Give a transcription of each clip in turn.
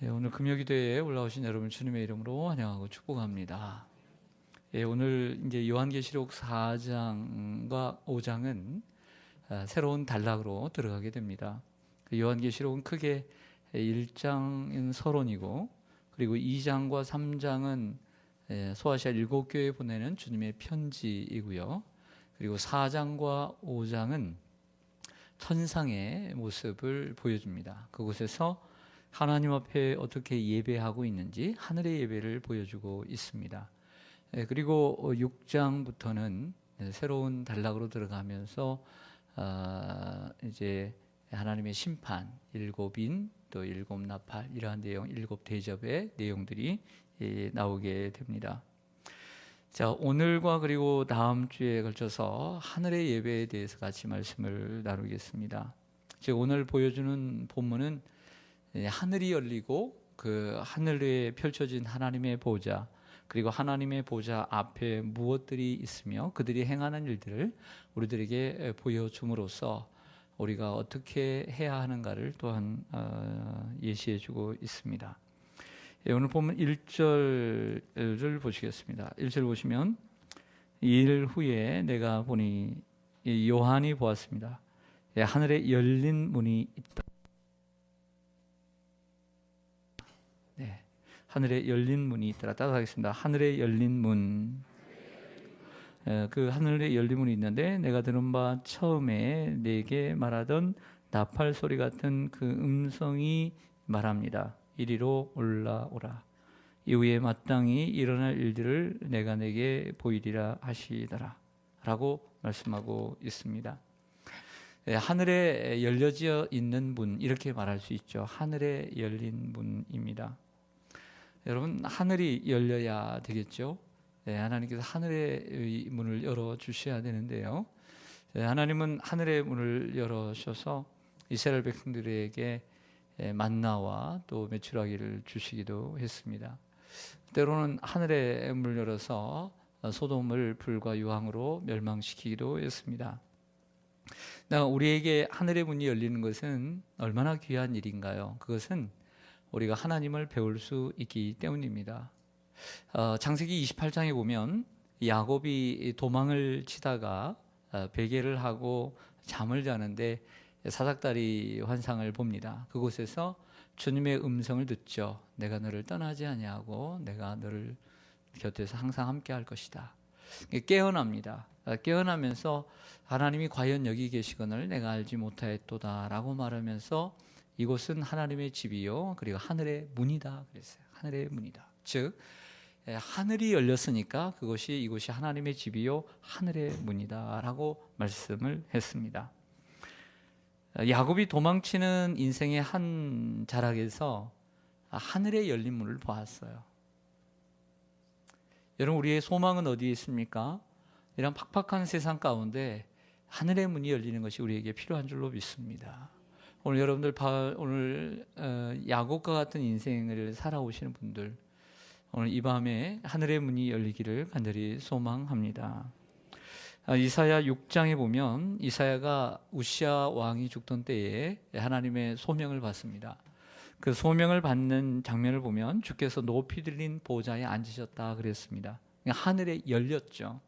오늘 금요기도에 올라오신 여러분 주님의 이름으로 환영하고 축복합니다. 오늘 이제 요한계시록 4장과 5장은 새로운 단락으로 들어가게 됩니다. 요한계시록은 크게 1장은 서론이고, 그리고 2장과 3장은 소아시아 7교회에 보내는 주님의 편지이고요. 그리고 4장과 5장은 천상의 모습을 보여줍니다. 그곳에서 하나님 앞에 어떻게 예배하고 있는지 하늘의 예배를 보여주고 있습니다. 그리고 6장부터는 새로운 단락으로 들어가면서 이제 하나님의 심판, 7인 또 7나팔 이러한 내용, 7대접의 내용들이 나오게 됩니다. 자, 오늘과 그리고 다음 주에 걸쳐서 하늘의 예배에 대해서 같이 말씀을 나누겠습니다. 즉 오늘 보여주는 본문은 하늘이 열리고 그 하늘에 펼쳐진 하나님의 보좌, 그리고 하나님의 보좌 앞에 무엇들이 있으며 그들이 행하는 일들을 우리들에게 보여줌으로써 우리가 어떻게 해야 하는가를 또한 예시해주고 있습니다. 오늘 보면 1절을 보시겠습니다. 1절 보시면, 이일 후에 내가 보니 요한이 보았습니다. 하늘에 열린 문이 있다. 네, 하늘에 열린 문이 있더라. 따라하겠습니다. 하늘에 열린 문. 그 하늘에 열린 문이 있는데 내가 들은 바 처음에 내게 말하던 나팔 소리 같은 그 음성이 말합니다. 이리로 올라오라. 이후에 마땅히 일어날 일들을 내가 내게 보이리라 하시더라 라고 말씀하고 있습니다. 하늘에 열려져 있는 문, 이렇게 말할 수 있죠. 하늘에 열린 문입니다. 여러분, 하늘이 열려야 되겠죠. 하나님께서 하늘의 문을 열어주셔야 되는데요. 하나님은 하늘의 문을 열어주셔서 이스라엘 백성들에게 만나와 또 메추라기를 주시기도 했습니다. 때로는 하늘의 문을 열어서 소돔을 불과 유황으로 멸망시키기도 했습니다. 우리에게 하늘의 문이 열리는 것은 얼마나 귀한 일인가요? 그것은 우리가 하나님을 배울 수 있기 때문입니다. 창세기 28장에 보면 야곱이 도망을 치다가 베개를 하고 잠을 자는데 사닥다리 환상을 봅니다. 그곳에서 주님의 음성을 듣죠. 내가 너를 떠나지 아니하고 내가 너를 곁에서 항상 함께 할 것이다. 깨어납니다. 깨어나면서 하나님이 과연 여기 계시거늘 내가 알지 못하였도다 라고 말하면서 이곳은 하나님의 집이요 그리고 하늘의 문이다 그랬어요. 하늘의 문이다. 즉 하늘이 열렸으니까 이곳이 하나님의 집이요 하늘의 문이다 라고 말씀을 했습니다. 야곱이 도망치는 인생의 한 자락에서 하늘의 열린 문을 보았어요. 여러분, 우리의 소망은 어디에 있습니까? 이런 팍팍한 세상 가운데 하늘의 문이 열리는 것이 우리에게 필요한 줄로 믿습니다. 오늘 여러분들 오늘 야곱과 같은 인생을 살아오시는 분들, 오늘 이 밤에 하늘의 문이 열리기를 간절히 소망합니다. 이사야 6장에 보면 이사야가 우시아 왕이 죽던 때에 하나님의 소명을 받습니다. 그 소명을 받는 장면을 보면 주께서 높이 들린 보좌에 앉으셨다 그랬습니다. 하늘에 열렸죠.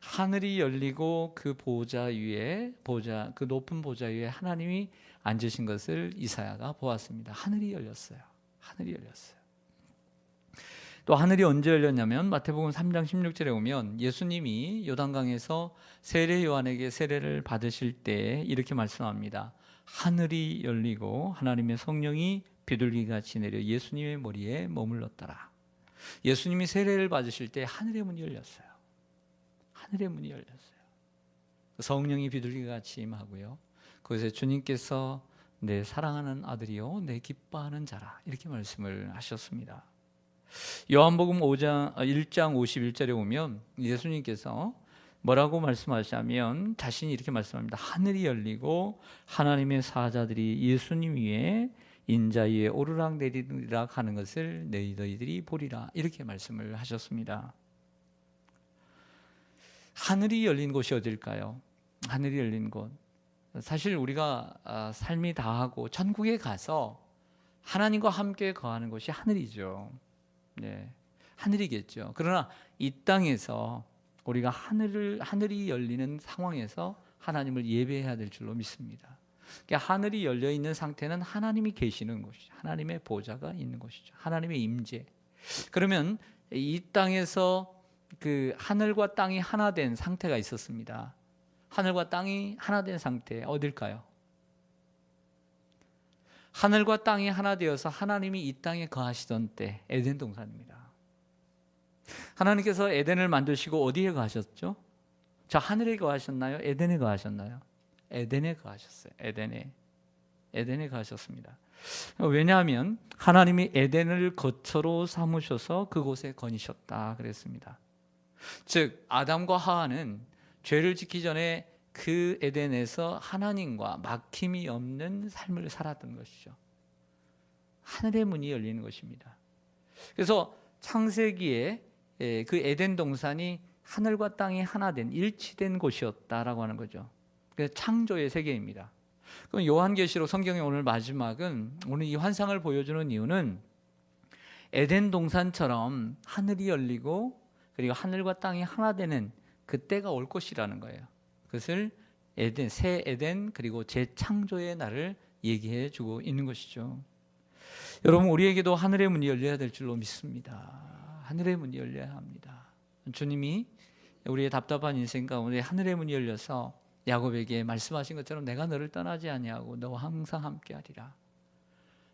하늘이 열리고 그 그 높은 보좌 위에 하나님이 앉으신 것을 이사야가 보았습니다. 하늘이 열렸어요. 하늘이 열렸어요. 또 하늘이 언제 열렸냐면 마태복음 3장 16절에 오면 예수님이 요단강에서 세례 요한에게 세례를 받으실 때 이렇게 말씀합니다. 하늘이 열리고 하나님의 성령이 비둘기같이 내려 예수님의 머리에 머물렀더라. 예수님이 세례를 받으실 때 하늘의 문이 열렸어요. 하늘의 문이 열렸어요. 성령이 비둘기같이 임하고요. 그것에 주님께서 내 사랑하는 아들이요 내 기뻐하는 자라 이렇게 말씀을 하셨습니다. 요한복음 1장 51절에 보면 예수님께서 뭐라고 말씀하시냐면 자신이 이렇게 말씀합니다. 하늘이 열리고 하나님의 사자들이 예수님 위에 인자 위에 오르락 내리락 하는 것을 너희들이 보리라 이렇게 말씀을 하셨습니다. 하늘이 열린 곳이 어딜까요? 하늘이 열린 곳, 사실 우리가 삶이 다하고 천국에 가서 하나님과 함께 거하는 곳이 하늘이죠. 네, 하늘이겠죠. 그러나 이 땅에서 우리가 하늘이 열리는 상황에서 하나님을 예배해야 될 줄로 믿습니다. 그러니까 하늘이 열려 있는 상태는 하나님이 계시는 곳이죠. 하나님의 보좌가 있는 곳이죠. 하나님의 임재. 그러면 이 땅에서 그 하늘과 땅이 하나 된 상태가 있었습니다. 하늘과 땅이 하나 된 상태 어딜까요? 하늘과 땅이 하나 되어서 하나님이 이 땅에 거하시던 때 에덴 동산입니다. 하나님께서 에덴을 만드시고 어디에 거하셨죠? 저 하늘에 거하셨나요? 에덴에 거하셨나요? 에덴에 거하셨어요. 에덴에 거하셨습니다. 왜냐하면 하나님이 에덴을 거처로 삼으셔서 그곳에 거니셨다 그랬습니다. 즉 아담과 하와는 죄를 짓기 전에 그 에덴에서 하나님과 막힘이 없는 삶을 살았던 것이죠. 하늘의 문이 열리는 것입니다. 그래서 창세기에 그 에덴 동산이 하늘과 땅이 하나 된 일치된 곳이었다라고 하는 거죠. 그래서 창조의 세계입니다. 그럼 요한계시록 성경의 오늘 마지막은 오늘 이 환상을 보여주는 이유는 에덴 동산처럼 하늘이 열리고 그리고 하늘과 땅이 하나 되는 그때가 올 것이라는 거예요. 그것을 에덴, 새 에덴 그리고 재창조의 날을 얘기해 주고 있는 것이죠. 여러분 우리에게도 하늘의 문이 열려야 될 줄로 믿습니다. 하늘의 문이 열려야 합니다. 주님이 우리의 답답한 인생 가운데 하늘의 문이 열려서 야곱에게 말씀하신 것처럼 내가 너를 떠나지 아니하고 너와 항상 함께하리라.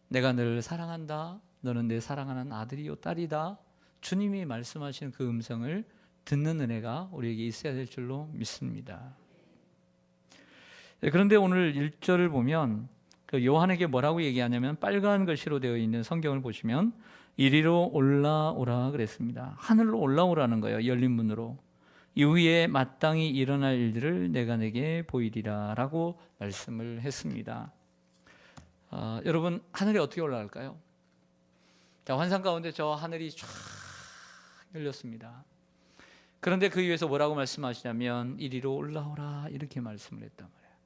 내가 너를 사랑한다. 너는 내 사랑하는 아들이요 딸이다. 주님이 말씀하시는 그 음성을 듣는 은혜가 우리에게 있어야 될 줄로 믿습니다. 그런데 오늘 1절을 보면 그 요한에게 뭐라고 얘기하냐면 빨간 글씨로 되어 있는 성경을 보시면 이리로 올라오라 그랬습니다. 하늘로 올라오라는 거예요. 열린 문으로. 이후에 마땅히 일어날 일들을 내가 내게 보이리라 라고 말씀을 했습니다. 여러분 하늘이 어떻게 올라갈까요? 자, 환상 가운데 저 하늘이 쫙 열렸습니다. 그런데 그 위에서 뭐라고 말씀하시냐면 이리로 올라오라 이렇게 말씀을 했단 말이에요.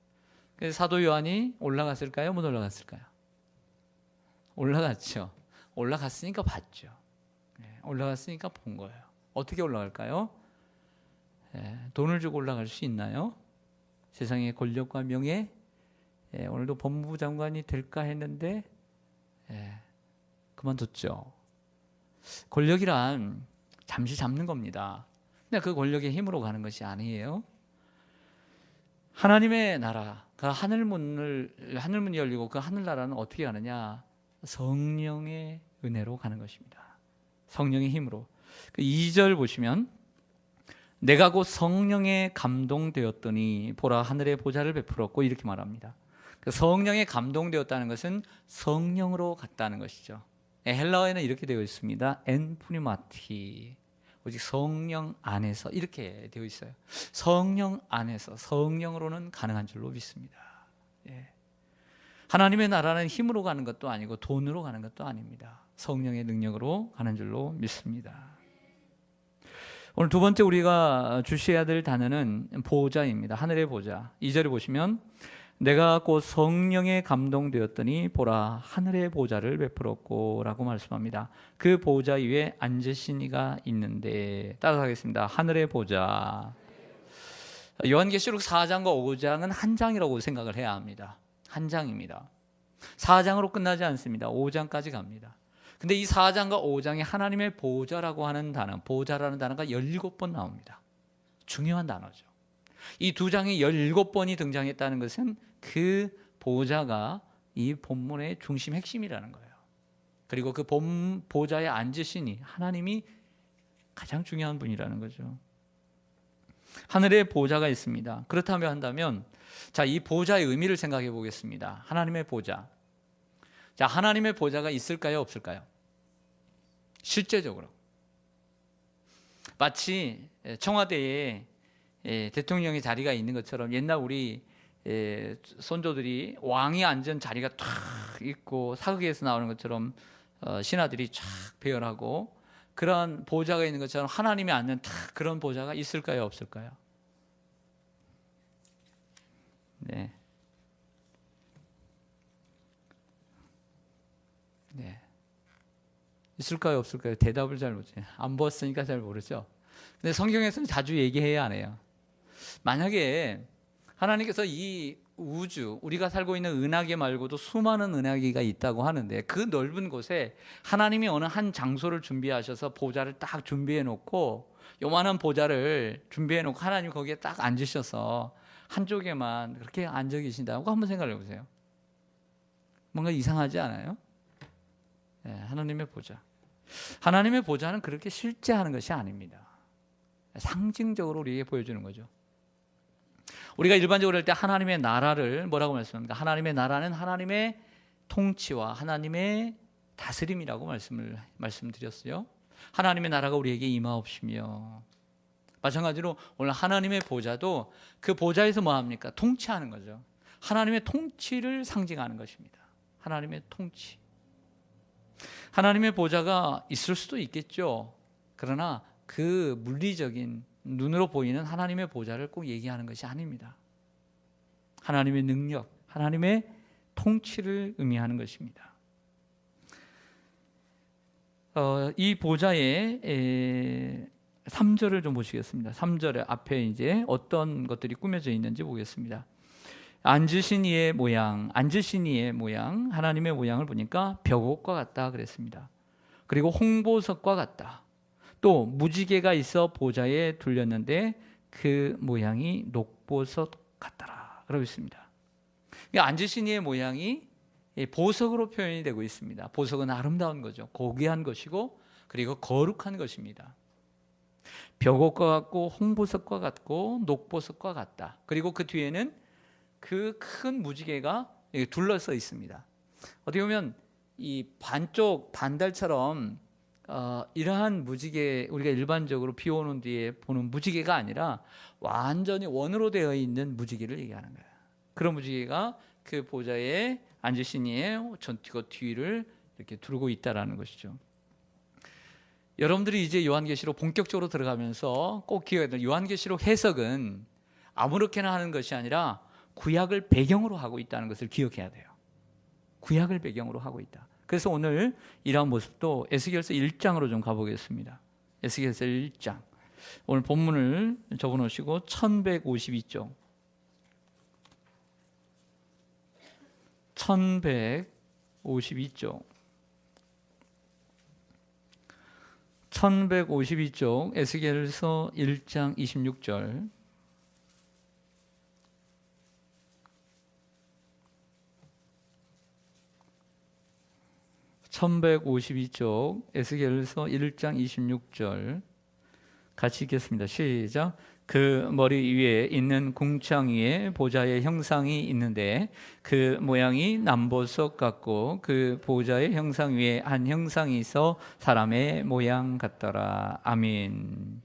그래서 사도 요한이 올라갔을까요? 못 올라갔을까요? 올라갔죠. 올라갔으니까 봤죠. 올라갔으니까 본 거예요. 어떻게 올라갈까요? 돈을 주고 올라갈 수 있나요? 세상의 권력과 명예, 오늘도 법무부 장관이 될까 했는데 그만뒀죠. 권력이란 잠시 잡는 겁니다. 근데 그 권력의 힘으로 가는 것이 아니에요. 하나님의 나라, 그 하늘문이 열리고 그 하늘나라는 어떻게 가느냐? 성령의 은혜로 가는 것입니다. 성령의 힘으로. 그 2절 보시면 내가 곧 성령에 감동되었더니 보라 하늘의 보좌를 베풀었고 이렇게 말합니다. 그 성령에 감동되었다는 것은 성령으로 갔다는 것이죠. 헬라어에는 이렇게 되어 있습니다. 엔 푸니마티. 오직 성령 안에서 이렇게 되어 있어요. 성령 안에서 성령으로는 가능한 줄로 믿습니다. 하나님의 나라는 힘으로 가는 것도 아니고 돈으로 가는 것도 아닙니다. 성령의 능력으로 가는 줄로 믿습니다. 오늘 두 번째 우리가 주시해야 될 단어는 보좌입니다. 하늘의 보좌. 2절에 보시면 내가 곧 성령에 감동되었더니 보라 하늘의 보좌를 베풀었고 라고 말씀합니다. 그 보좌 위에 앉으신 이가 있는데 따라하겠습니다. 하늘의 보좌. 요한계시록 4장과 5장은 한 장이라고 생각을 해야 합니다. 한 장입니다. 4장으로 끝나지 않습니다. 5장까지 갑니다. 근데 이 4장과 5장에 하나님의 보좌라고 하는 단어, 보좌라는 단어가 17번 나옵니다. 중요한 단어죠. 이 두 장이 17번이 등장했다는 것은 그 보좌가 이 본문의 중심 핵심이라는 거예요. 그리고 그 보좌에 앉으시니 하나님이 가장 중요한 분이라는 거죠. 하늘에 보좌가 있습니다. 그렇다면 한다면 자, 이 보좌의 의미를 생각해 보겠습니다. 하나님의 보좌. 자, 하나님의 보좌가 있을까요, 없을까요? 실제적으로. 마치 청와대에 대통령의 자리가 있는 것처럼 옛날 우리 선조들이 왕이 앉은 자리가 탁 있고 사극에서 나오는 것처럼 신하들이 쫙 배열하고 그런 보좌가 있는 것처럼 하나님이 앉는 탁 그런 보좌가 있을까요, 없을까요? 네. 네. 있을까요, 없을까요? 대답을 잘 못해요. 안 보았으니까 잘 모르죠. 근데 성경에서는 자주 얘기해야 안 해요. 만약에 하나님께서 이 우주, 우리가 살고 있는 은하계 말고도 수많은 은하계가 있다고 하는데 그 넓은 곳에 하나님이 어느 한 장소를 준비하셔서 보좌를 딱 준비해 놓고 요만한 보좌를 준비해 놓고 하나님 거기에 딱 앉으셔서 한쪽에만 그렇게 앉아 계신다고 한번 생각해 보세요. 뭔가 이상하지 않아요? 네, 하나님의 보좌. 하나님의 보좌는 그렇게 실제 하는 것이 아닙니다. 상징적으로 우리에게 보여주는 거죠. 우리가 일반적으로 할 때 하나님의 나라를 뭐라고 말씀합니까? 하나님의 나라는 하나님의 통치와 하나님의 다스림이라고 말씀드렸어요. 하나님의 나라가 우리에게 임하옵시며, 마찬가지로 오늘 하나님의 보좌도 그 보좌에서 뭐합니까? 통치하는 거죠. 하나님의 통치를 상징하는 것입니다. 하나님의 통치. 하나님의 보좌가 있을 수도 있겠죠. 그러나 그 물리적인 눈으로 보이는 하나님의 보좌를 꼭 얘기하는 것이 아닙니다. 하나님의 능력, 하나님의 통치를 의미하는 것입니다. 이 보좌의 3절을 좀 보시겠습니다. 3절에 앞에 이제 어떤 것들이 꾸며져 있는지 보겠습니다. 앉으신 이의 모양, 하나님의 모양을 보니까 벽옥과 같다 그랬습니다. 그리고 홍보석과 같다. 또 무지개가 있어 보좌에 둘렸는데 그 모양이 녹보석 같더라 그러고 있습니다. 그러니까 앉으신 이의 모양이 보석으로 표현이 되고 있습니다. 보석은 아름다운 거죠. 고귀한 것이고 그리고 거룩한 것입니다. 벽옥과 같고 홍보석과 같고 녹보석과 같다. 그리고 그 뒤에는 그 큰 무지개가 둘러서 있습니다. 어떻게 보면 이 반쪽 반달처럼 이러한 무지개, 우리가 일반적으로 비 오는 뒤에 보는 무지개가 아니라 완전히 원으로 되어 있는 무지개를 얘기하는 거예요. 그런 무지개가 그 보좌에 앉으신 이의 전티고 뒤를 이렇게 두르고 있다라는 것이죠. 여러분들이 이제 요한계시록 본격적으로 들어가면서 꼭 기억해야 될 요한계시록 해석은 아무렇게나 하는 것이 아니라 구약을 배경으로 하고 있다는 것을 기억해야 돼요. 구약을 배경으로 하고 있다. 그래서 오늘 이러한 모습도 에스겔서 1장으로 좀 가보겠습니다. 에스겔서 1장. 오늘 본문을 적어놓으시고 1152쪽. 1152쪽. 1152쪽 에스겔서 1장 26절. 1152쪽 에스겔서 1장 26절 같이 읽겠습니다. 시작. 그 머리 위에 있는 궁창 위에 보좌의 형상이 있는데 그 모양이 남보석 같고 그 보좌의 형상 위에 한 형상이 있어 사람의 모양 같더라. 아멘.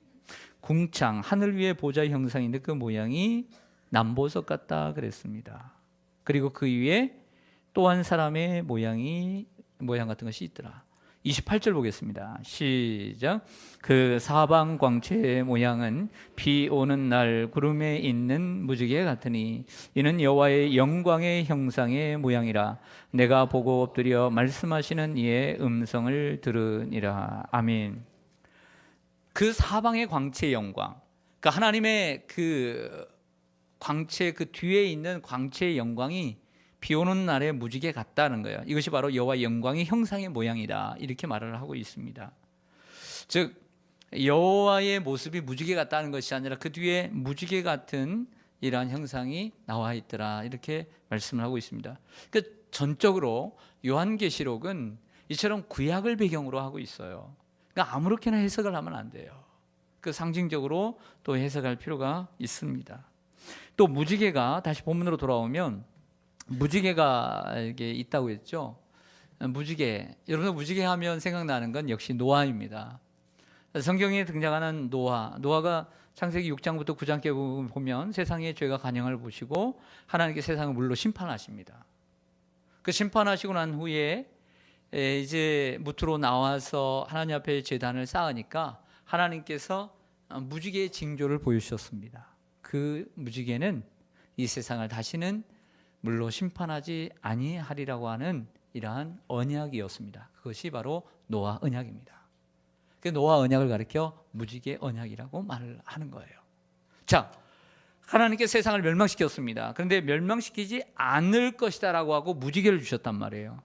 궁창, 하늘 위에 보좌의 형상인데 그 모양이 남보석 같다 그랬습니다. 그리고 그 위에 또 한 사람의 모양 같은 것이 있더라. 28절 보겠습니다. 시작. 그 사방 광채의 모양은 비 오는 날 구름에 있는 무지개 같으니 이는 여호와의 영광의 형상의 모양이라. 내가 보고 엎드려 말씀하시는 이의 음성을 들으니라. 아멘. 그 사방의 광채의 영광, 그러니까 하나님의 그 광채, 그 뒤에 있는 광채의 영광이 비 오는 날에 무지개 같다는 거예요. 이것이 바로 여호와의 영광의 형상의 모양이다, 이렇게 말을 하고 있습니다. 즉 여호와의 모습이 무지개 같다는 것이 아니라 그 뒤에 무지개 같은 이러한 형상이 나와 있더라, 이렇게 말씀을 하고 있습니다. 그러니까 전적으로 요한계시록은 이처럼 구약을 배경으로 하고 있어요. 그러니까 아무렇게나 해석을 하면 안 돼요. 그 상징적으로 또 해석할 필요가 있습니다. 또 무지개가, 다시 본문으로 돌아오면 무지개가 이게 있다고 했죠. 무지개, 여러분 무지개 하면 생각나는 건 역시 노아입니다. 성경에 등장하는 노아가 창세기 6장부터 9장께 보면 세상의 죄가 간영을 보시고 하나님께 세상을 물로 심판하십니다. 그 심판하시고 난 후에 이제 무트로 나와서 하나님 앞에 제단을 쌓으니까 하나님께서 무지개의 징조를 보여주셨습니다. 그 무지개는 이 세상을 다시는 물로 심판하지 아니하리라고 하는 이러한 언약이었습니다. 그것이 바로 노아 언약입니다. 그 노아 언약을 가리켜 무지개 언약이라고 말을 하는 거예요. 자, 하나님께 세상을 멸망시켰습니다. 그런데 멸망시키지 않을 것이다라고 하고 무지개를 주셨단 말이에요.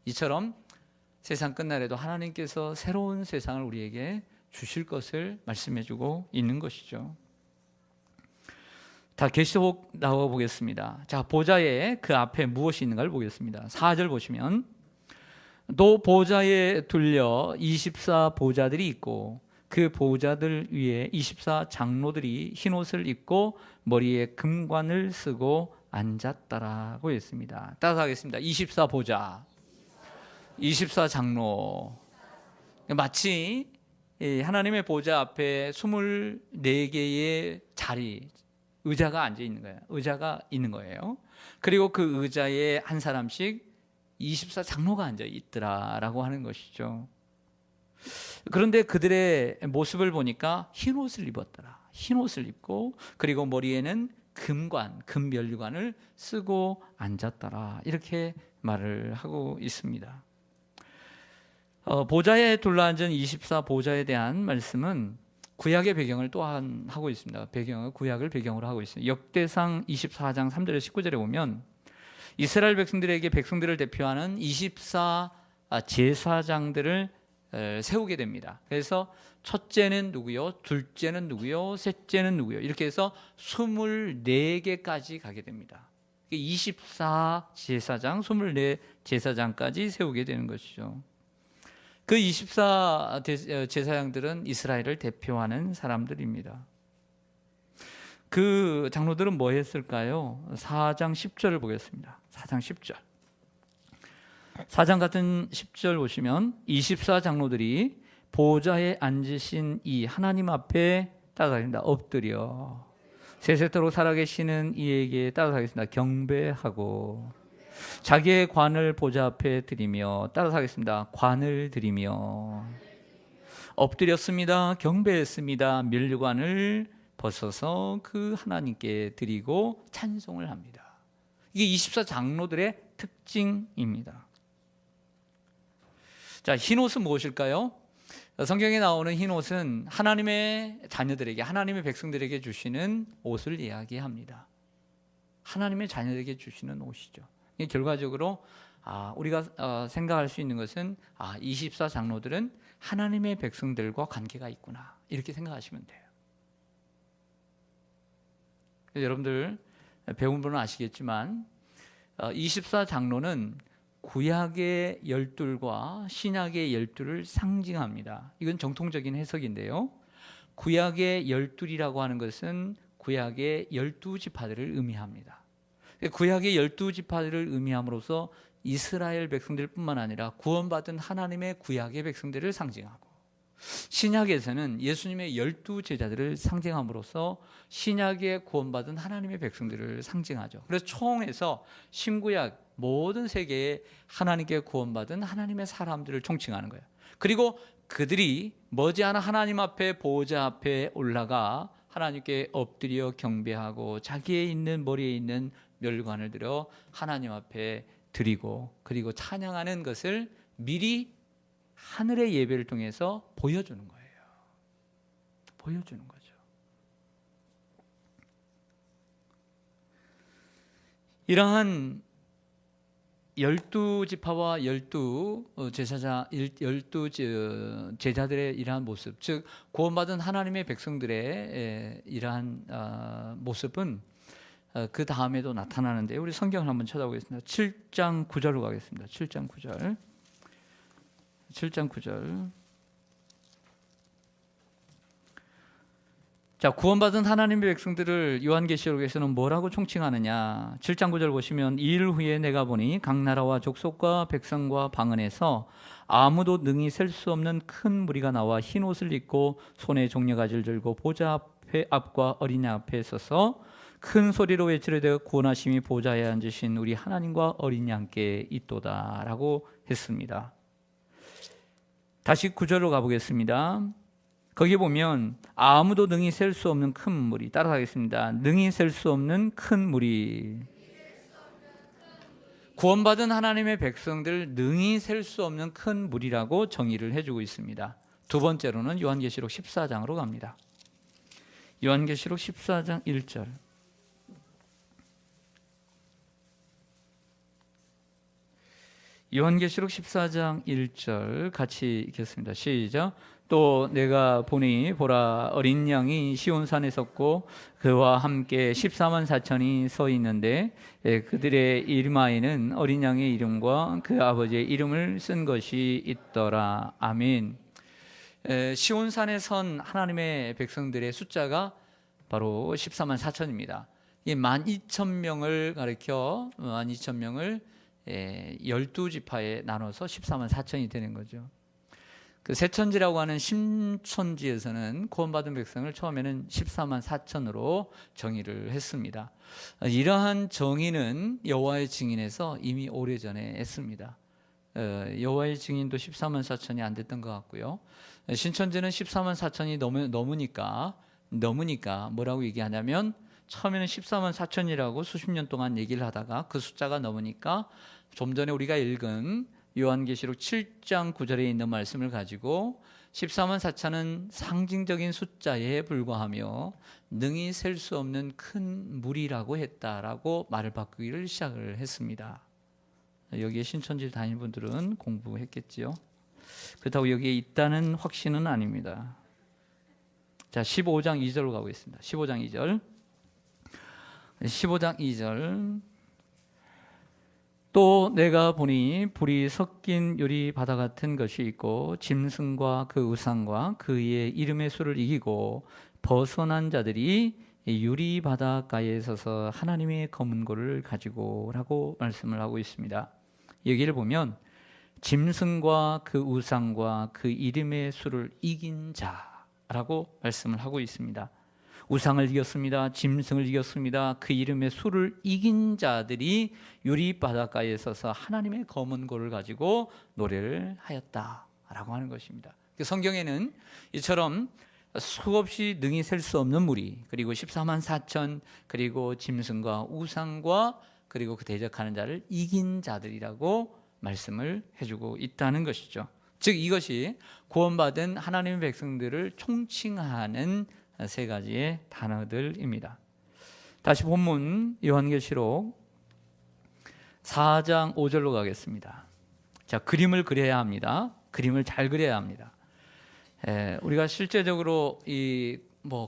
이처럼 세상 끝날에도 하나님께서 새로운 세상을 우리에게 주실 것을 말씀해주고 있는 것이죠. 다 계시록 나와 보겠습니다. 자, 보좌에 그 앞에 무엇이 있는가를 보겠습니다. 4절 보시면 또 보좌에 둘려 24 보좌들이 있고 그 보좌들 위에 24 장로들이 흰옷을 입고 머리에 금관을 쓰고 앉았다라고 했습니다. 따라서 하겠습니다. 24 보좌, 24 장로. 마치 하나님의 보좌 앞에 24개의 자리, 의자가 앉아 있는 거예요. 의자가 있는 거예요. 그리고 그 의자에 한 사람씩 24 장로가 앉아 있더라라고 하는 것이죠. 그런데 그들의 모습을 보니까 흰옷을 입었더라. 흰옷을 입고 그리고 머리에는 금관, 금면류관을 쓰고 앉았더라. 이렇게 말을 하고 있습니다. 보좌에 둘러앉은 24 보좌에 대한 말씀은 구약의 배경을 또한 하고 있습니다. 구약을 배경으로 하고 있습니다. 역대상 24장 3절에 19절에 보면 이스라엘 백성들을 대표하는 24 제사장들을 세우게 됩니다. 그래서 첫째는 누구요? 둘째는 누구요? 셋째는 누구요? 이렇게 해서 24개까지 가게 됩니다. 24 제사장, 24 제사장까지 세우게 되는 것이죠. 그 24 제사장들은 이스라엘을 대표하는 사람들입니다. 그 장로들은 뭐 했을까요? 4장 10절을 보겠습니다. 4장 10절. 4장 같은 10절 보시면 24 장로들이 보좌에 앉으신 이 하나님 앞에 따라가겠습니다. 엎드려 세세토록 살아계시는 이에게 따라가겠습니다. 경배하고 자기의 관을 보좌 앞에 드리며 따라가겠습니다. 관을 드리며 엎드렸습니다. 경배했습니다. 면류관을 벗어서 그 하나님께 드리고 찬송을 합니다. 이게 24 장로들의 특징입니다. 자, 흰옷은 무엇일까요? 성경에 나오는 흰옷은 하나님의 자녀들에게, 하나님의 백성들에게 주시는 옷을 이야기합니다. 하나님의 자녀들에게 주시는 옷이죠. 결과적으로 우리가 생각할 수 있는 것은 24 장로들은 하나님의 백성들과 관계가 있구나, 이렇게 생각하시면 돼요. 여러분들 배운 분은 아시겠지만 24 장로는 구약의 12과 신약의 12를 상징합니다. 이건 정통적인 해석인데요. 구약의 12이라고 하는 것은 구약의 12지파들을 의미합니다. 구약의 12지파들을 의미함으로써 이스라엘 백성들뿐만 아니라 구원받은 하나님의 구약의 백성들을 상징하고, 신약에서는 예수님의 12제자들을 상징함으로써 신약에 구원받은 하나님의 백성들을 상징하죠. 그래서 총해서 신구약 모든 세계에 하나님께 구원받은 하나님의 사람들을 총칭하는 거예요. 그리고 그들이 머지않아 하나님 앞에 보호자 앞에 올라가 하나님께 엎드려 경배하고 자기의 있는 머리에 있는 면류관을 들여 하나님 앞에 드리고 그리고 찬양하는 것을 미리 하늘의 예배를 통해서 보여주는 거예요. 보여주는 거죠. 이러한 12지파와 12 제자들의 이러한 모습, 즉 구원받은 하나님의 백성들의 이러한 모습은 그 다음에도 나타나는데, 우리 성경을 한번 쳐다보겠습니다. 7장 9절로 가겠습니다. 7장 9절. 7장 9절. 자, 구원받은 하나님의 백성들을 요한계시록에서는 뭐라고 총칭하느냐? 7장 9절 보시면 이일 후에 내가 보니 각 나라와 족속과 백성과 방언에서 아무도 능히 셀 수 없는 큰 무리가 나와 흰 옷을 입고 손에 종려가지를 들고 보좌 앞과 어린 양 앞에 서서 큰 소리로 외치르되 구원하심이 보좌에 앉으신 우리 하나님과 어린 양께 있도다라고 했습니다. 다시 9절로 가보겠습니다. 거기 보면 아무도 능히 셀 수 없는 큰 무리, 따라가겠습니다. 능히 셀 수 없는 큰 무리. 구원받은 하나님의 백성들 능히 셀 수 없는 큰 무리라고 정의를 해주고 있습니다. 두 번째로는 요한계시록 14장으로 갑니다. 요한계시록 14장 1절. 요한계시록 14장 1절 같이 읽겠습니다. 시작. 또 내가 보니 보라 어린 양이 시온산에 섰고 그와 함께 14만 4천이 서 있는데 그들의 이마에는 어린 양의 이름과 그 아버지의 이름을 쓴 것이 있더라. 아멘. 시온산에 선 하나님의 백성들의 숫자가 바로 14만 4천입니다. 이 12,000명을 가리켜 12,000명을 12지파에 나눠서 14만 4천이 되는 거죠. 그 세천지라고 하는 신천지에서는 구원받은 백성을 처음에는 14만 4천으로 정의를 했습니다. 이러한 정의는 여호와의 증인에서 이미 오래전에 했습니다. 여호와의 증인도 14만 4천이 안 됐던 것 같고요. 신천지는 14만 4천이 넘으니까 뭐라고 얘기하냐면 처음에는 14만 4천이라고 수십 년 동안 얘기를 하다가 그 숫자가 넘으니까 좀 전에 우리가 읽은 요한계시록 7장 9절에 있는 말씀을 가지고 14만 4천은 상징적인 숫자에 불과하며 능히 셀 수 없는 큰 무리라고 했다라고 말을 바꾸기를 시작을 했습니다. 여기에 신천지 다니는 분들은 공부했겠지요. 그렇다고 여기에 있다는 확신은 아닙니다. 자, 15장 2절로 가보겠습니다. 15장 2절. 15장 2절. 또 내가 보니 불이 섞인 유리 바다 같은 것이 있고 짐승과 그 우상과 그의 이름의 수를 이기고 벗어난 자들이 유리 바닷가에 서서 하나님의 검은 고를 가지고 라고 말씀을 하고 있습니다. 여기를 보면 짐승과 그 우상과 그 이름의 수를 이긴 자라고 말씀을 하고 있습니다. 우상을 이겼습니다. 짐승을 이겼습니다. 그 이름의 수를 이긴 자들이 유리 바닷가에 서서 하나님의 검은 고를 가지고 노래를 하였다라고 하는 것입니다. 성경에는 이처럼 수없이 능히 셀 수 없는 무리, 그리고 14만 4천, 그리고 짐승과 우상과 그리고 그 대적하는 자를 이긴 자들이라고 말씀을 해주고 있다는 것이죠. 즉 이것이 구원받은 하나님의 백성들을 총칭하는 세 가지의 단어들입니다. 다시 본문 요한계시록 4장 5절로 가겠습니다. 자, 그림을 그려야 합니다. 그림을 잘 그려야 합니다. 우리가 실제적으로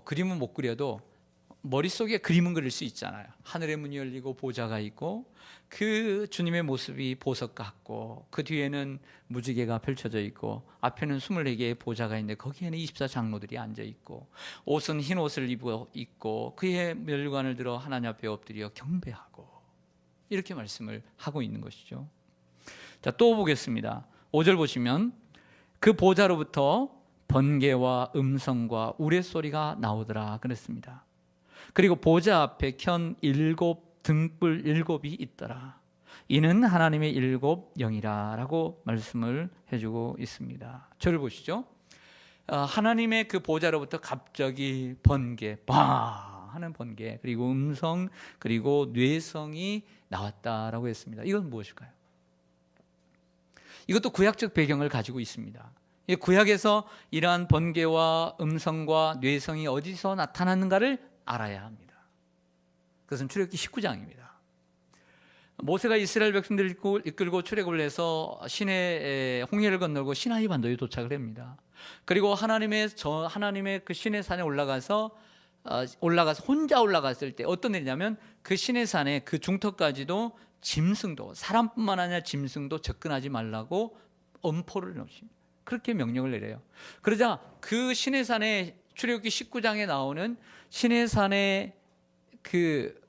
그림은 못 그려도 머릿속에 그림은 그릴 수 있잖아요. 하늘의 문이 열리고 보좌가 있고 그 주님의 모습이 보석 같고 그 뒤에는 무지개가 펼쳐져 있고 앞에는 24개의 보좌가 있는데 거기에는 24장로들이 앉아 있고 옷은 흰 옷을 입고 있고 그의 멸관을 들어 하나님 앞에 엎드려 경배하고 이렇게 말씀을 하고 있는 것이죠. 자, 또 보겠습니다. 5절 보시면 그 보좌로부터 번개와 음성과 우레소리가 나오더라 그랬습니다. 그리고 보좌 앞에 켠 7 등불 7이 있더라. 이는 하나님의 7 영이라 라고 말씀을 해주고 있습니다. 저를 보시죠. 하나님의 그 보좌로부터 갑자기 번개, 바 하는 번개, 그리고 음성, 그리고 뇌성이 나왔다라고 했습니다. 이건 무엇일까요? 이것도 구약적 배경을 가지고 있습니다. 구약에서 이러한 번개와 음성과 뇌성이 어디서 나타났는가를 알아야 합니다. 그것은 출애굽기 19장입니다. 모세가 이스라엘 백성들을 이끌고 출애굽을 해서 홍해를 건너고 시나이 반도에 도착을 합니다. 그리고 하나님의 그 시내산에 올라가서 혼자 올라갔을 때 어떤 일이냐면 그 시내산의 그 중턱까지도 짐승도, 사람뿐만 아니라 짐승도 접근하지 말라고 엄포를 놓습니다. 그렇게 명령을 내려요. 그러자 그 시내산에 출애굽기 19장에 나오는 시내산의 그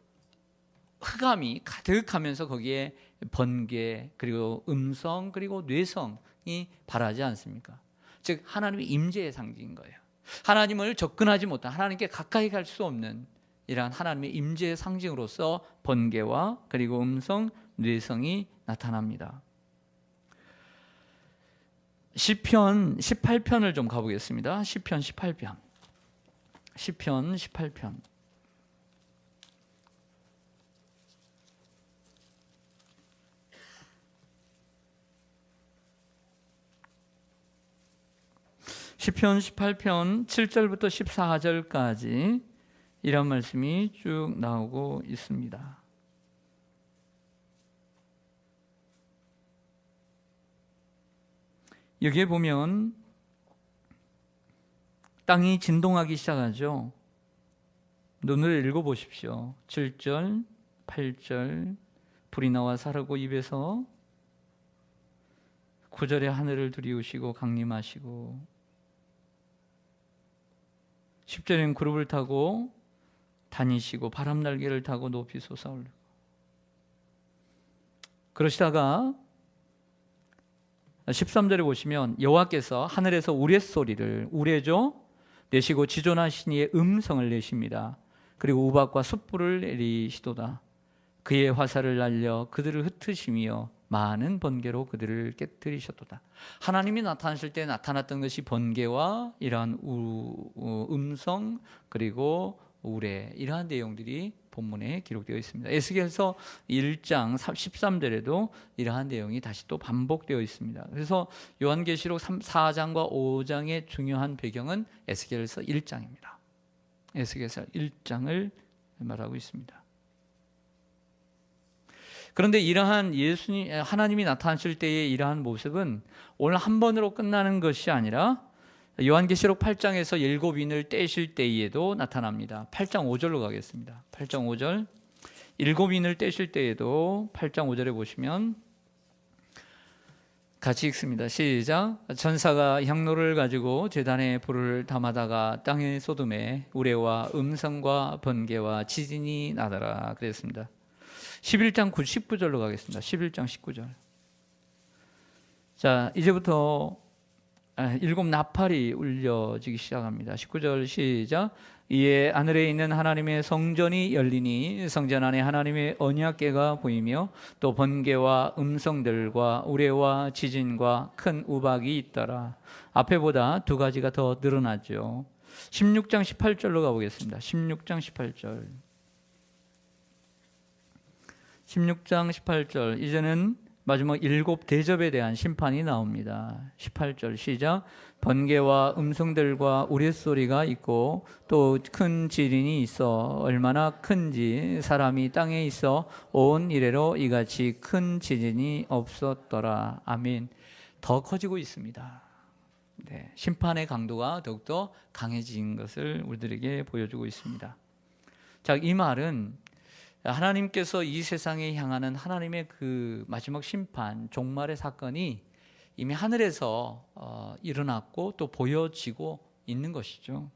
흑암이 가득하면서 거기에 번개, 그리고 음성, 그리고 뇌성이 발하지 않습니까? 즉 하나님의 임재의 상징인 거예요. 하나님을 접근하지 못한, 하나님께 가까이 갈 수 없는 이러한 하나님의 임재의 상징으로서 번개와 그리고 음성, 뇌성이 나타납니다. 시편 18편을 좀 가보겠습니다. 시편 18편. 시편 18편. 시편 18편 7절부터 14절까지 이런 말씀이 쭉 나오고 있습니다. 여기에 보면 땅이 진동하기 시작하죠. 눈을 읽어보십시오. 7절, 8절 불이 나와 사르고 입에서 9절에 하늘을 두리우시고 강림하시고 10절엔 그룹을 타고 다니시고 바람 날개를 타고 높이 솟아오르고 그러시다가 13절에 보시면 여호와께서 하늘에서 우레소리를 우레죠 내시고 지존하신 이의 음성을 내십니다. 그리고 우박과 숯불을 내리시도다. 그의 화살을 날려 그들을 흩으시며 많은 번개로 그들을 깨뜨리셨도다. 하나님이 나타나실 때 나타났던 것이 번개와 이러한 음성 그리고 우레 이러한 내용들이 본문에 기록되어 있습니다. 에스겔서 1장 13절에도 이러한 내용이 다시 또 반복되어 있습니다. 그래서 요한계시록 4장과 5장의 중요한 배경은 에스겔서 1장입니다. 에스겔서 1장을 말하고 있습니다. 그런데 이러한 하나님이 나타나실 때의 이러한 모습은 오늘 한 번으로 끝나는 것이 아니라 요한계시록 8장에서 7인을 떼실 때에도 나타납니다. 8장 5절로 가겠습니다. 8장 5절 7인을 떼실 때에도 8장 5절에 보시면 같이 읽습니다. 시작. 전사가 향로를 가지고 제단에 불을 담아다가 땅의 소돔에 우레와 음성과 번개와 지진이 나더라 그랬습니다. 11장 19절로 가겠습니다. 11장 19절. 자, 이제부터 일곱 나팔이 울려지기 시작합니다. 19절 시작. 이에 하늘에 있는 하나님의 성전이 열리니 성전 안에 하나님의 언약궤가 보이며 또 번개와 음성들과 우레와 지진과 큰 우박이 있더라. 앞에보다 두 가지가 더 늘어나죠. 16장 18절로 가보겠습니다. 16장 18절. 16장 18절. 이제는 마지막 7 대접에 대한 심판이 나옵니다. 18절 시작. 번개와 음성들과 우레소리가 있고 또 큰 지진이 있어 얼마나 큰지 사람이 땅에 있어 온 이래로 이같이 큰 지진이 없었더라. 아멘. 더 커지고 있습니다. 네, 심판의 강도가 더욱더 강해진 것을 우리들에게 보여주고 있습니다. 자, 이 말은 하나님께서 이 세상에 향하는 하나님의 그 마지막 심판, 종말의 사건이 이미 하늘에서 일어났고 또 보여지고 있는 것이죠.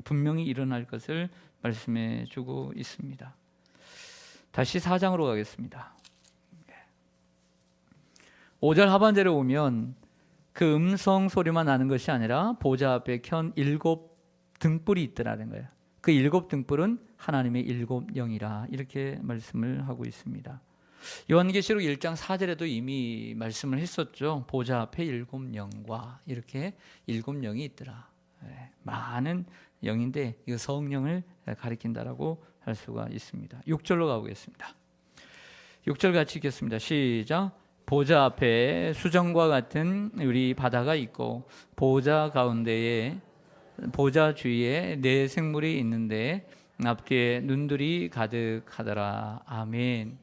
분명히 일어날 것을 말씀해 주고 있습니다. 다시 4장으로 가겠습니다. 5절 하반절에 오면 그 음성 소리만 나는 것이 아니라 보좌 앞에 켠 7 등불이 있더라는 거예요. 그 7 등불은 하나님의 7 영이라 이렇게 말씀을 하고 있습니다. 요한계시록 1장 4절에도 이미 말씀을 했었죠. 보좌 앞에 7 영과 이렇게 7 영이 있더라. 많은 영인데 이거 성령을 가리킨다라고 할 수가 있습니다. 6절로 가보겠습니다. 6절 같이 읽겠습니다. 시작. 보좌 앞에 수정과 같은 우리 바다가 있고 보좌 가운데에 보좌 주위에 네 생물이 있는데 앞뒤에 눈들이 가득하더라. 아멘.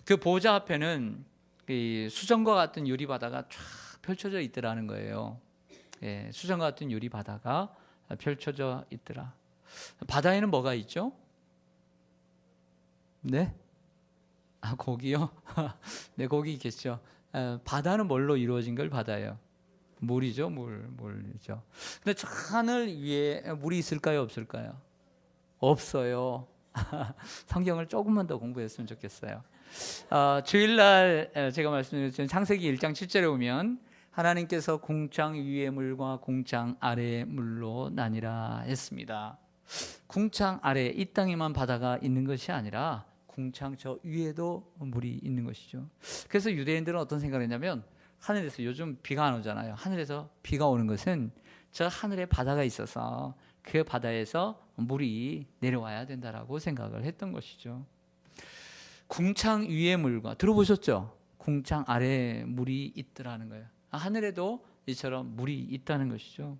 그 보좌 앞에는 이 수정과 같은 유리 바다가 쫙 펼쳐져 있더라는 거예요. 예, 수정과 같은 유리 바다가 펼쳐져 있더라. 바다에는 뭐가 있죠? 네? 고기요? 네, 고기 있겠죠. 바다는 뭘로 이루어진 걸 바다예요? 물이죠, 물이죠. 근데 저 하늘 위에 물이 있을까요, 없을까요? 없어요. 성경을 조금만 더 공부했으면 좋겠어요. 주일날 제가 말씀드렸던 창세기 1장 7절에 보면 하나님께서 궁창 위의 물과 궁창 아래의 물로 나뉘라 했습니다. 궁창 아래 이 땅에만 바다가 있는 것이 아니라 궁창 저 위에도 물이 있는 것이죠. 그래서 유대인들은 어떤 생각을 했냐면 하늘에서 요즘 비가 안 오잖아요. 하늘에서 비가 오는 것은 저 하늘에 바다가 있어서 그 바다에서 물이 내려와야 된다라고 생각을 했던 것이죠. 궁창 위의 물과 들어보셨죠? 궁창 아래에 물이 있더라는 거예요. 하늘에도 이처럼 물이 있다는 것이죠.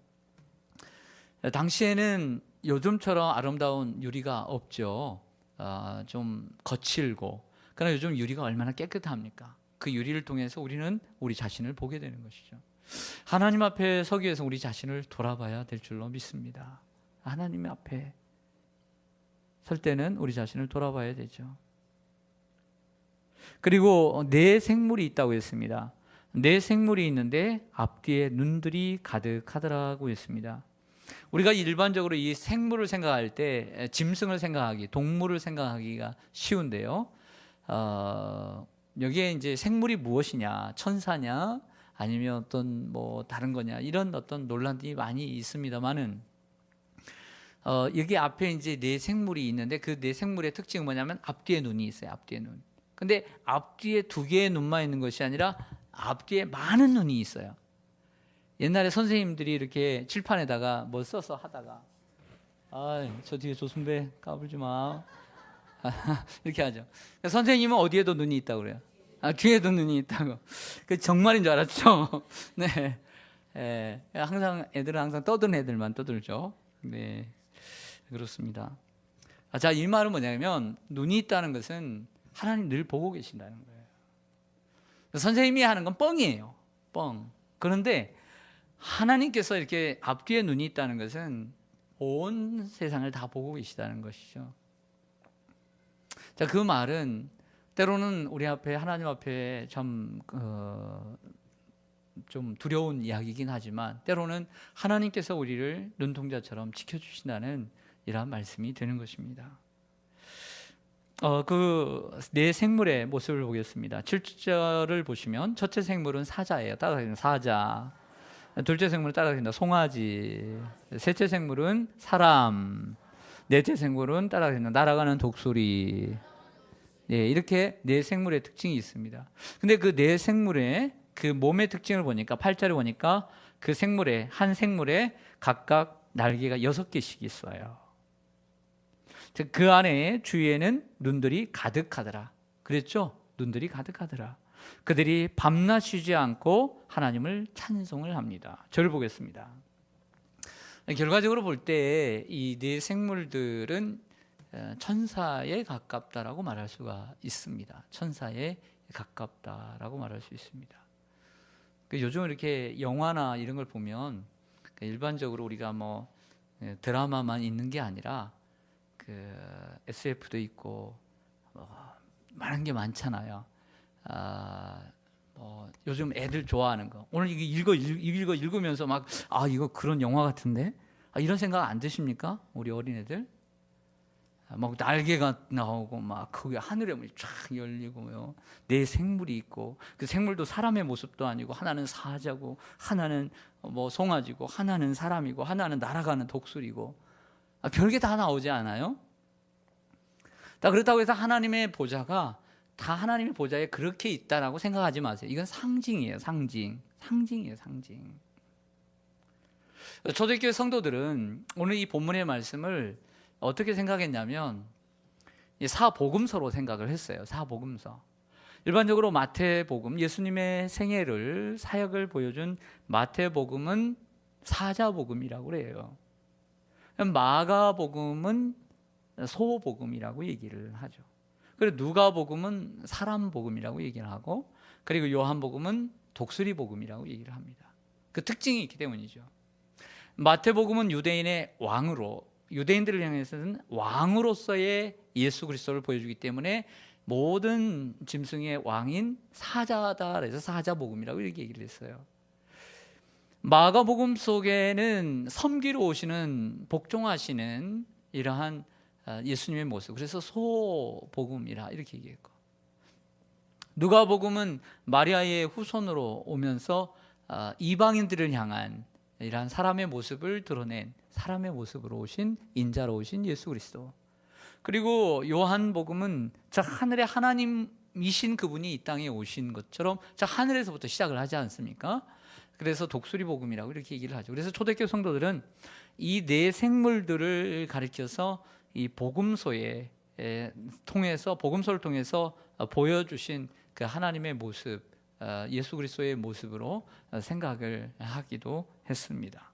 당시에는 요즘처럼 아름다운 유리가 없죠. 좀 거칠고. 그러나 요즘 유리가 얼마나 깨끗합니까? 그 유리를 통해서 우리는 우리 자신을 보게 되는 것이죠. 하나님 앞에 서기 위해서 우리 자신을 돌아봐야 될 줄로 믿습니다. 하나님 앞에 설 때는 우리 자신을 돌아봐야 되죠. 그리고 네 생물이 있다고 했습니다. 네 생물이 있는데 앞뒤에 눈들이 가득하더라고 했습니다. 우리가 일반적으로 이 생물을 생각할 때 짐승을 생각하기, 동물을 생각하기가 쉬운데요. 여기에 이제 생물이 무엇이냐, 천사냐, 아니면 어떤 뭐 다른 거냐, 이런 어떤 논란들이 많이 있습니다만은 여기 앞에 이제 네 생물이 있는데 그 네 생물의 특징은 뭐냐면 앞뒤에 눈이 있어요. 앞뒤에 눈. 근데 앞뒤에 두 개의 눈만 있는 것이 아니라 앞뒤에 많은 눈이 있어요. 옛날에 선생님들이 이렇게 칠판에다가 뭐 써서 하다가 저 뒤에 조순배 까불지 마 이렇게 하죠. 선생님은 어디에도 눈이 있다고 그래요. 뒤에도 눈이 있다고. 그 정말인 줄 알았죠. 네, 항상 애들은 항상 떠드는 애들만 떠들죠. 네, 그렇습니다. 자, 이 말은 뭐냐면 눈이 있다는 것은 하나님 늘 보고 계신다는 거예요. 선생님이 하는 건 뻥이에요. 뻥. 그런데 하나님께서 이렇게 앞뒤에 눈이 있다는 것은 온 세상을 다 보고 계시다는 것이죠. 자, 그 말은 때로는 우리 앞에 하나님 앞에 좀 두려운 이야기이긴 하지만 때로는 하나님께서 우리를 눈동자처럼 지켜주신다는 이러한 말씀이 되는 것입니다. 그 네 생물의 모습을 보겠습니다. 7절을 보시면 첫째 생물은 사자예요. 따라가는 사자. 둘째 생물은 따라가는 송아지. 셋째 생물은 사람. 넷째 생물은 따라가는 날아가는 독수리. 네, 이렇게 네 생물의 특징이 있습니다. 근데 그 네 생물의 그 몸의 특징을 보니까 8절을 보니까 그 생물의 한 생물에 각각 날개가 6개씩 있어요. 즉 그 안에 주위에는 눈들이 가득하더라. 그랬죠? 눈들이 가득하더라. 그들이 밤낮 쉬지 않고 하나님을 찬송을 합니다. 저를 보겠습니다. 결과적으로 볼 때 이 네 생물들은 천사에 가깝다라고 말할 수가 있습니다. 천사에 가깝다라고 말할 수 있습니다. 요즘 이렇게 영화나 이런 걸 보면 일반적으로 우리가 뭐 드라마만 있는 게 아니라 그 SF도 있고 많은 게 많잖아요. 요즘 애들 좋아하는 거. 오늘 이거 읽으면서 막 이거 그런 영화 같은데 이런 생각 안 드십니까? 우리 어린애들 막 날개가 나오고 막 거기 하늘에 쫙 열리고요. 네 생물이 있고 그 생물도 사람의 모습도 아니고 하나는 사자고 하나는 뭐 송아지고 하나는 사람이고 하나는 날아가는 독수리고 별게 다 나오지 않아요? 그렇다고 해서 하나님의 보좌가 다 하나님의 보좌에 그렇게 있다라고 생각하지 마세요. 이건 상징이에요. 상징이에요. 초대교회 성도들은 오늘 이 본문의 말씀을 어떻게 생각했냐면 사복음서로 생각을 했어요. 사복음서. 일반적으로 마태복음, 예수님의 생애를 사역을 보여준 마태복음은 사자복음이라고 그래요. 마가복음은 소복음이라고 얘기를 하죠. 그리고 누가복음은 사람복음이라고 얘기를 하고, 그리고 요한복음은 독수리복음이라고 얘기를 합니다. 그 특징이 있기 때문이죠. 마태복음은 유대인의 왕으로, 유대인들을 향해서는 왕으로서의 예수 그리스도를 보여주기 때문에 모든 짐승의 왕인 사자다 그래서 사자복음이라고 이렇게 얘기를 했어요. 마가복음 속에는 섬기러 오시는 복종하시는 이러한 예수님의 모습, 그래서 소복음이라 이렇게 얘기했고, 누가복음은 마리아의 후손으로 오면서 이방인들을 향한 이러한 사람의 모습을 드러낸 사람의 모습으로 오신 인자로 오신 예수 그리스도, 그리고 요한복음은 하늘의 하나님이신 그분이 이 땅에 오신 것처럼 하늘에서부터 시작을 하지 않습니까? 그래서 독수리복음이라고 이렇게 얘기를 하죠. 그래서 초대교회 성도들은 이 네 생물들을 가리켜서 이 복음서를 통해서 보여주신 그 하나님의 모습, 예수 그리스도의 모습으로 생각을 하기도 했습니다.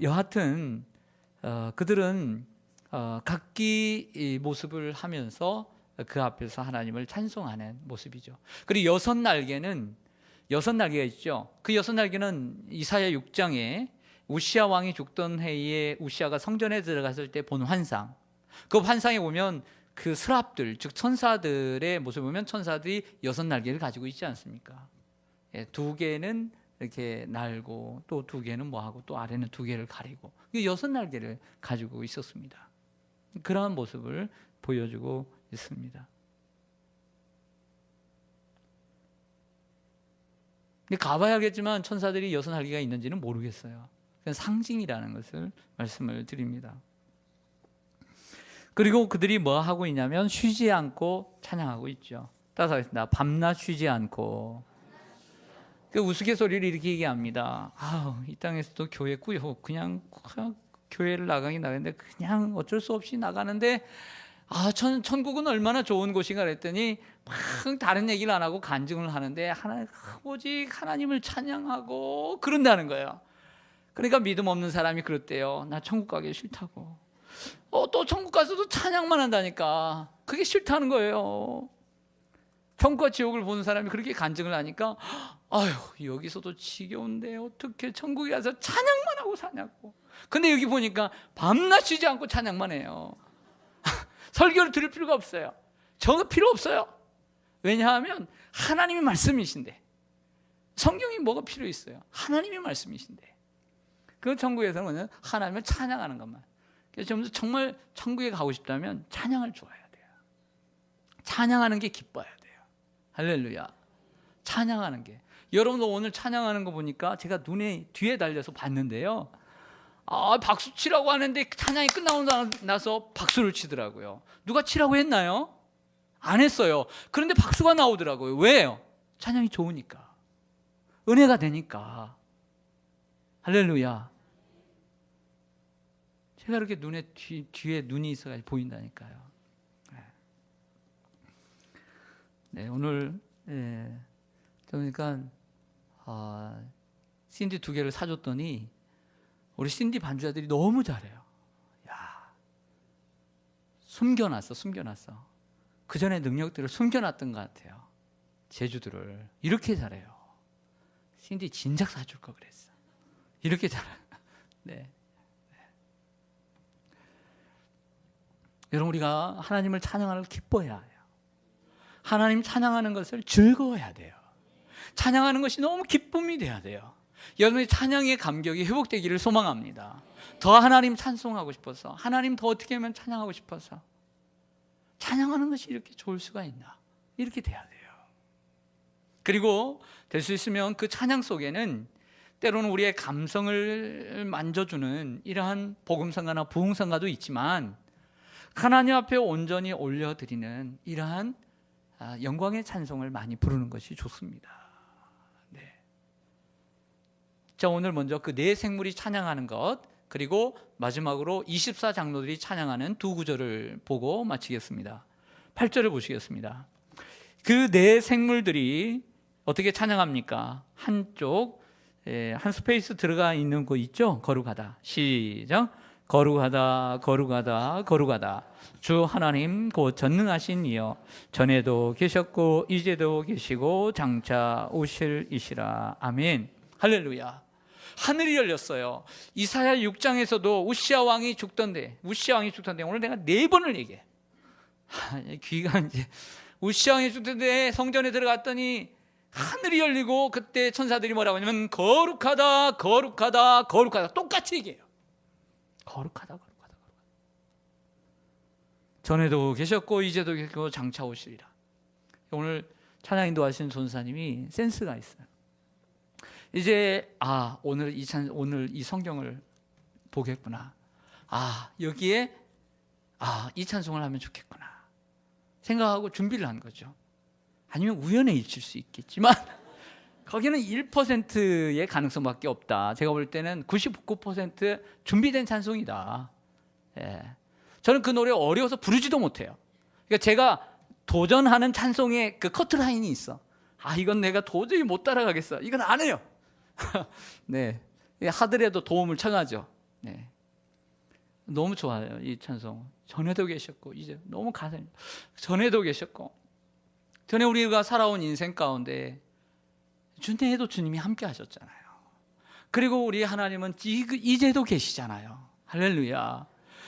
여하튼 그들은 각기 이 모습을 하면서 그 앞에서 하나님을 찬송하는 모습이죠. 그리고 여섯 날개가 있죠. 그 여섯 날개는 이사야 6장에 우시아 왕이 죽던 해에 우시아가 성전에 들어갔을 때 본 환상, 그 환상에 보면 그 스랍들, 즉 천사들의 모습을 보면 천사들이 여섯 날개를 가지고 있지 않습니까? 예, 두 개는 이렇게 날고 또 두 개는 뭐하고 또 아래는 두 개를 가리고 여섯 날개를 가지고 있었습니다. 그러한 모습을 보여주고 있습니다. 근데 가봐야겠지만 천사들이 여섯 날개가 있는지는 모르겠어요. 그건 상징이라는 것을 말씀을 드립니다. 그리고 그들이 뭐 하고 있냐면 쉬지 않고 찬양하고 있죠. 따라하겠습니다. 밤낮 쉬지 않고. 그 우스갯소리를 이렇게 얘기합니다. 이 땅에서도 교회 꾸요. 그냥 교회를 나가는데 그냥 어쩔 수 없이 나가는데 천국은 얼마나 좋은 곳인가 그랬더니 막 다른 얘기를 안 하고 간증을 하는데 오직 하나님을 찬양하고 그런다는 거예요. 그러니까 믿음 없는 사람이 그렇대요. 나 천국 가기 싫다고. 또 천국 가서도 찬양만 한다니까. 그게 싫다는 거예요. 천국과 지옥을 보는 사람이 그렇게 간증을 하니까 여기서도 지겨운데 어떻게 천국에 가서 찬양만 하고 사냐고. 근데 여기 보니까 밤낮 쉬지 않고 찬양만 해요. 설교를 들을 필요가 없어요. 저거 필요 없어요. 왜냐하면 하나님의 말씀이신데. 성경이 뭐가 필요 있어요? 하나님의 말씀이신데. 그 천국에서는 하나님을 찬양하는 것만. 그래서 정말 천국에 가고 싶다면 찬양을 좋아해야 돼요. 찬양하는 게 기뻐야 돼요. 할렐루야. 찬양하는 게. 여러분도 오늘 찬양하는 거 보니까 제가 눈에 뒤에 달려서 봤는데요. 박수 치라고 하는데 찬양이 끝나고 나서 박수를 치더라고요. 누가 치라고 했나요? 안 했어요. 그런데 박수가 나오더라고요. 왜요? 찬양이 좋으니까. 은혜가 되니까. 할렐루야. 제가 이렇게 눈에 뒤에 눈이 있어가지고 보인다니까요. 네, 오늘 그러니까 CD 2개를 사줬더니 우리 CD 반주자들이 너무 잘해요. 숨겨놨어. 그 전에 능력들을 숨겨놨던 것 같아요. 제주들을 이렇게 잘해요. CD 진작 사줄 거 그랬어. 이렇게 잘해요. 네. 여러분, 우리가 하나님을 찬양하는 걸 기뻐해야 해요. 하나님 찬양하는 것을 즐거워해야 돼요. 찬양하는 것이 너무 기쁨이 돼야 돼요. 여러분의 찬양의 감격이 회복되기를 소망합니다. 더 하나님 찬송하고 싶어서, 하나님 더 어떻게 하면 찬양하고 싶어서, 찬양하는 것이 이렇게 좋을 수가 있나? 이렇게 돼야 돼요. 그리고 될 수 있으면 그 찬양 속에는 때로는 우리의 감성을 만져주는 이러한 복음성가나 부흥성가도 있지만 하나님 앞에 온전히 올려드리는 이러한 영광의 찬송을 많이 부르는 것이 좋습니다. 네. 자, 오늘 먼저 그 네 생물이 찬양하는 것, 그리고 마지막으로 24장로들이 찬양하는 두 구절을 보고 마치겠습니다. 8절을 보시겠습니다. 그 네 생물들이 어떻게 찬양합니까? 한쪽 한 스페이스 들어가 있는 거 있죠? 거룩하다. 시작. 거룩하다, 거룩하다, 거룩하다. 주 하나님 곧 전능하신 이여, 전에도 계셨고 이제도 계시고 장차 오실 이시라. 아멘. 할렐루야. 하늘이 열렸어요. 이사야 6장에서도 우시아 왕이 죽던데 오늘 내가 4번을 얘기해. 귀가 이제 우시아 왕이 죽던데 성전에 들어갔더니 하늘이 열리고 그때 천사들이 뭐라고 하냐면 거룩하다, 거룩하다, 거룩하다. 똑같이 얘기해요. 거룩하다. 전에도 계셨고 이제도 계시고 장차 오시리라. 오늘 찬양 인도하신 전사님이 센스가 있어요. 이제 오늘 이 성경을 보겠구나. 여기에 이 찬송을 하면 좋겠구나 생각하고 준비를 한 거죠. 아니면 우연에 있을 수 있겠지만 거기는 1%의 가능성밖에 없다. 제가 볼 때는 99% 준비된 찬송이다. 저는 그 노래 어려워서 부르지도 못해요. 그러니까 제가 도전하는 찬송에 그 커트라인이 있어. 이건 내가 도저히 못 따라가겠어. 이건 안 해요. 네, 하늘에도 도움을 청하죠. 네. 너무 좋아요. 이 찬송. 전에도 계셨고 이제 너무 감사합니다. 전에도 계셨고 전에 우리가 살아온 인생 가운데 전에도 주님이 함께 하셨잖아요. 그리고 우리 하나님은 이제도 계시잖아요. 할렐루야.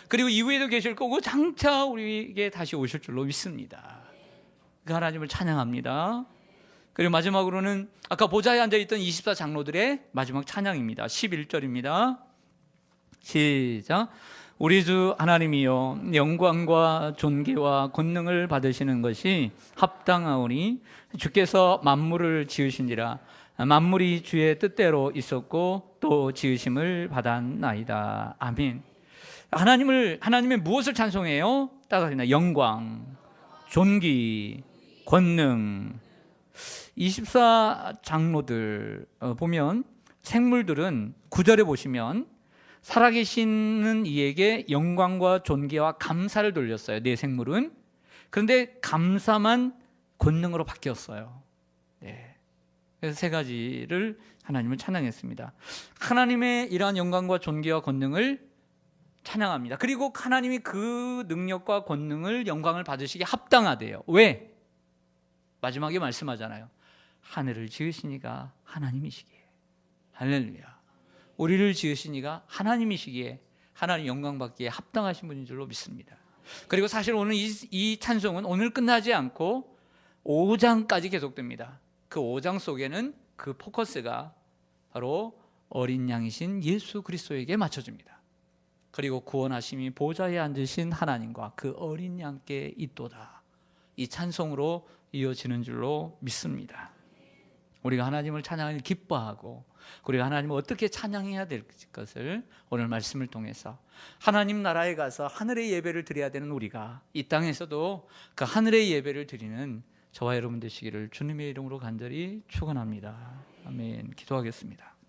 그리고 이후에도 계실 거고 장차 우리에게 다시 오실 줄로 믿습니다. 그 하나님을 찬양합니다. 그리고 마지막으로는 아까 보좌에 앉아있던 24장로들의 마지막 찬양입니다. 11절입니다. 시작. 우리 주 하나님이여 영광과 존귀와 권능을 받으시는 것이 합당하오니 주께서 만물을 지으신지라 만물이 주의 뜻대로 있었고 또 지으심을 받았나이다. 아멘. 하나님의 무엇을 찬송해요? 따라합니다. 영광, 존귀, 권능. 24장로들 보면 생물들은 9절에 보시면 살아계시는 이에게 영광과 존귀와 감사를 돌렸어요. 네 생물은. 그런데 감사만 권능으로 바뀌었어요. 네. 그래서 세 가지를 하나님을 찬양했습니다. 하나님의 이러한 영광과 존귀와 권능을 찬양합니다. 그리고 하나님이 그 능력과 권능을 영광을 받으시기에 합당하대요. 왜? 마지막에 말씀하잖아요. 하늘을 지으시니가 하나님이시기에. 할렐루야. 우리를 지으시니가 하나님이시기에 하나님 영광 받기에 합당하신 분인 줄로 믿습니다. 그리고 사실 오늘 이 찬송은 오늘 끝나지 않고 5장까지 계속됩니다. 그 5장 속에는 그 포커스가 바로 어린 양이신 예수 그리스도에게 맞춰집니다. 그리고 구원하심이 보좌에 앉으신 하나님과 그 어린 양께 있도다. 이 찬송으로 이어지는 줄로 믿습니다. 우리가 하나님을 찬양을 기뻐하고 우리가 하나님을 어떻게 찬양해야 될 것을 오늘 말씀을 통해서 하나님 나라에 가서 하늘의 예배를 드려야 되는 우리가 이 땅에서도 그 하늘의 예배를 드리는 저와 여러분 되시기를 주님의 이름으로 간절히 축원합니다. 아멘. 기도하겠습니다.